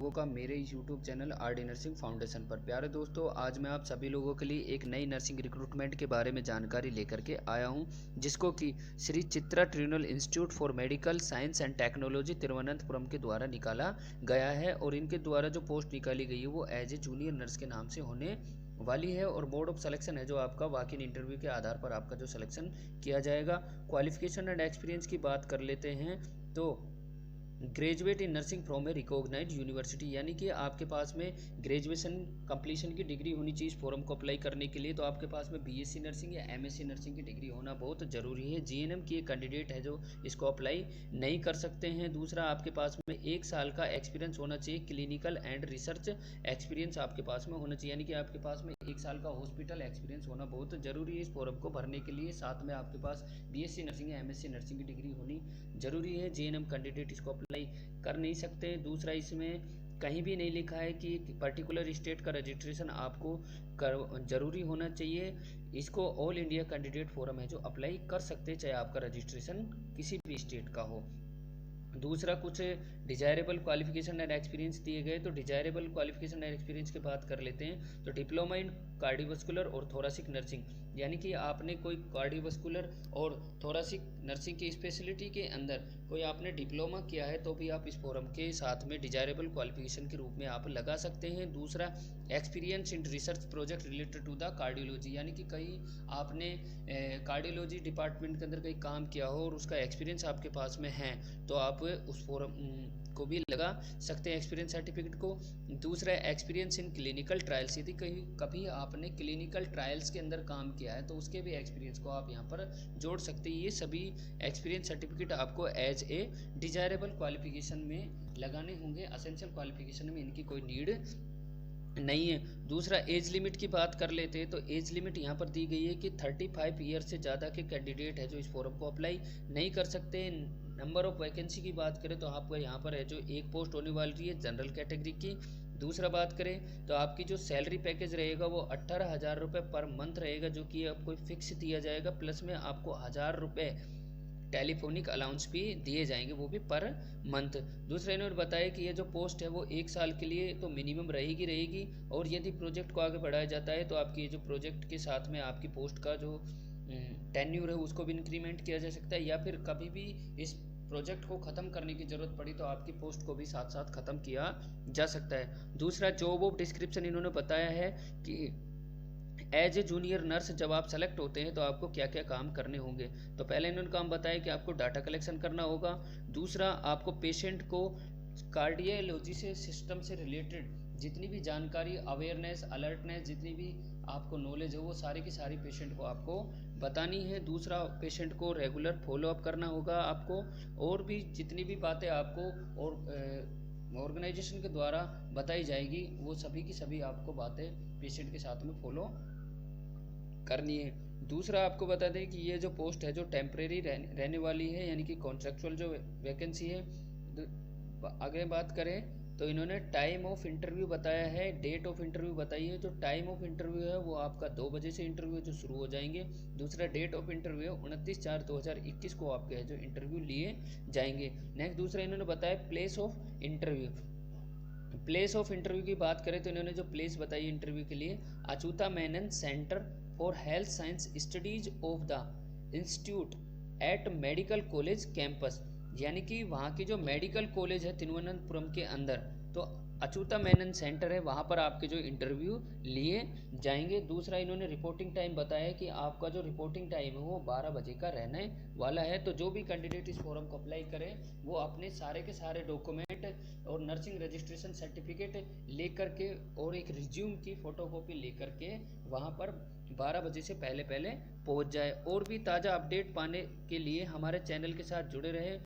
लोगों का मेरे इस YouTube channel RD nursing foundation पर। प्यारे दोस्तों, आज मैं आप सभी लोगों के लिए एक नई नर्सिंग रिक्रूटमेंट के बारे में जानकारी लेकर के आया हूं, जिसको कि Shri Chitra tribunal institute for medical science and technology Thiruvananthapuram के द्वारा निकाला गया है। और इनके द्वारा जो पोस्ट निकाली गई है वो एज ए जूनियर नर्स के नाम से होने वाली है। और मोड ऑफ सिलेक्शन है जो आपका वॉक इन इंटरव्यू के आधार पर आपका जो सिलेक्शन किया जाएगा। क्वालिफिकेशन एंड एक्सपीरियंस की बात कर लेते हैं तो graduate in nursing from a recognised university, यानी कि आपके पास में ग्रेजुएशन कंप्लीशन की डिग्री होनी चाहिए इस फॉर्म को अप्लाई करने के लिए। तो आपके पास में बीएससी नर्सिंग या एमएससी नर्सिंग की डिग्री होना बहुत ज़रूरी है। जीएनएम की एक कैंडिडेट है जो इसको अप्लाई नहीं कर सकते हैं। दूसरा, आपके पास में 1 साल का एक्सपीरियंस होना चाहिए, क्लिनिकल एंड रिसर्च एक्सपीरियंस आपके पास में होना चाहिए, यानी कि आपके पास में 1 साल का हॉस्पिटल एक्सपीरियंस होना बहुत ज़रूरी है इस फॉर्म को भरने के लिए। साथ में आपके पास बीएससी नर्सिंग या एमएससी नर्सिंग की डिग्री होनी ज़रूरी है। जीएनएम कैंडिडेट इसको अप्लाई कर नहीं सकते। दूसरा, इसमें कहीं भी नहीं लिखा है कि पर्टिकुलर स्टेट का रजिस्ट्रेशन आपको ज़रूरी होना चाहिए। इसको ऑल इंडिया कैंडिडेट फोरम है जो अप्लाई कर सकते हैं, चाहे आपका रजिस्ट्रेशन किसी भी स्टेट का हो। दूसरा, कुछ डिजायरेबल क्वालिफिकेशन एंड एक्सपीरियंस दिए गए। तो डिजायरेबल क्वालिफिकेशन एंड एक्सपीरियंस की बात कर लेते हैं तो डिप्लोमा इन कार्डियोवास्कुलर और थोरासिक नर्सिंग, यानी कि आपने कोई कार्डियोवास्कुलर और थोरासिक नर्सिंग की स्पेशलिटी के अंदर कोई आपने डिप्लोमा किया है तो भी आप इस फोरम के साथ में डिजायरेबल क्वालिफिकेशन के रूप में आप लगा सकते हैं। दूसरा, experience in research project related to the cardiology, यानी कि कहीं आपने कार्डियोलॉजी डिपार्टमेंट के अंदर कहीं काम किया हो और उसका एक्सपीरियंस आपके पास में है तो आप उस फोरम को भी लगा सकते हैं एक्सपीरियंस सर्टिफिकेट को। दूसरा, एक्सपीरियंस इन क्लिनिकल ट्रायल्स, यदि कभी आपने क्लिनिकल ट्रायल्स के अंदर काम किया है तो उसके भी एक्सपीरियंस को आप यहाँ पर जोड़ सकते हैं। ये सभी एक्सपीरियंस सर्टिफिकेट आपको एज ए डिजायरेबल क्वालिफिकेशन में लगाने होंगे। असेंशियल क्वालिफिकेशन में इनकी कोई नीड नहीं है। दूसरा, एज लिमिट की बात कर लेते हैं तो एज लिमिट यहाँ पर दी गई है कि 35 ईयर से ज़्यादा के कैंडिडेट है जो इस फॉर्म को अप्लाई नहीं कर सकते। नंबर ऑफ वैकेंसी की बात करें तो आपको यहाँ पर है जो एक पोस्ट होने वाली है जनरल कैटेगरी की। दूसरा, बात करें तो आपकी जो सैलरी पैकेज रहेगा वो 18,000 रुपये पर मंथ रहेगा, जो कि आपको फिक्स दिया जाएगा। प्लस में आपको 1,000 रुपये टेलीफोनिक अलाउंस भी दिए जाएंगे, वो भी पर मंथ। दूसरा, इन्होंने बताया कि ये जो पोस्ट है वो 1 साल के लिए तो मिनिमम रहेगी और यदि प्रोजेक्ट को आगे बढ़ाया जाता है तो आपकी जो प्रोजेक्ट के साथ में आपकी पोस्ट का जो टेन्यूर है उसको भी इंक्रीमेंट किया जा सकता है, या फिर कभी भी इस प्रोजेक्ट को ख़त्म करने की ज़रूरत पड़ी तो आपकी पोस्ट को भी साथ साथ ख़त्म किया जा सकता है। दूसरा, जॉब ऑफ डिस्क्रिप्शन इन्होंने बताया है कि एज ए जूनियर नर्स जब आप सेलेक्ट होते हैं तो आपको क्या क्या काम करने होंगे। तो पहले इन्होंने काम बताया कि आपको डाटा कलेक्शन करना होगा। दूसरा, आपको पेशेंट को कार्डियोलॉजी से सिस्टम से रिलेटेड जितनी भी जानकारी, अवेयरनेस, अलर्टनेस, जितनी भी आपको नॉलेज है वो सारी की सारी पेशेंट को आपको बतानी है। दूसरा, पेशेंट को रेगुलर फॉलोअप करना होगा आपको, और भी जितनी भी बातें आपको और ऑर्गेनाइजेशन के द्वारा बताई जाएगी वो सभी की सभी आपको बातें पेशेंट के साथ में फॉलो करनी है। दूसरा, आपको बता दें कि ये जो पोस्ट है जो टेम्परेरी रहने वाली है, यानी कि कॉन्ट्रेक्चुअल जो वैकेंसी है। आगे बात करें तो इन्होंने टाइम ऑफ इंटरव्यू बताया है, डेट ऑफ इंटरव्यू बताई है। जो टाइम ऑफ इंटरव्यू है वो आपका 2 बजे से इंटरव्यू जो शुरू हो जाएंगे। दूसरा, डेट ऑफ इंटरव्यू 29/4/2021 को आपके है जो इंटरव्यू लिए जाएंगे। नेक्स्ट, दूसरा इन्होंने बताया place of interview. Place of interview की बात करें तो इन्होंने जो प्लेस बताई इंटरव्यू के लिए, Achyuta Menon centre for health science studies of the institute eight medical college campus, यानी कि वहाँ की जो मेडिकल कॉलेज है तिरुवनंतपुरम के अंदर, तो अच्युता मेनन सेंटर है, वहाँ पर आपके जो इंटरव्यू लिए जाएंगे। दूसरा, इन्होंने रिपोर्टिंग टाइम बताया है कि आपका जो रिपोर्टिंग टाइम है वो 12 बजे का रहने वाला है। तो जो भी कैंडिडेट इस फॉर्म को अप्लाई करें वो अपने सारे के सारे डॉक्यूमेंट और नर्सिंग रजिस्ट्रेशन सर्टिफिकेट लेकर के और एक रिज्यूम की फ़ोटोकॉपी लेकर के वहाँ पर 12 बजे से पहले पहुँच जाए। और भी ताज़ा अपडेट पाने के लिए हमारे चैनल के साथ जुड़े रहे।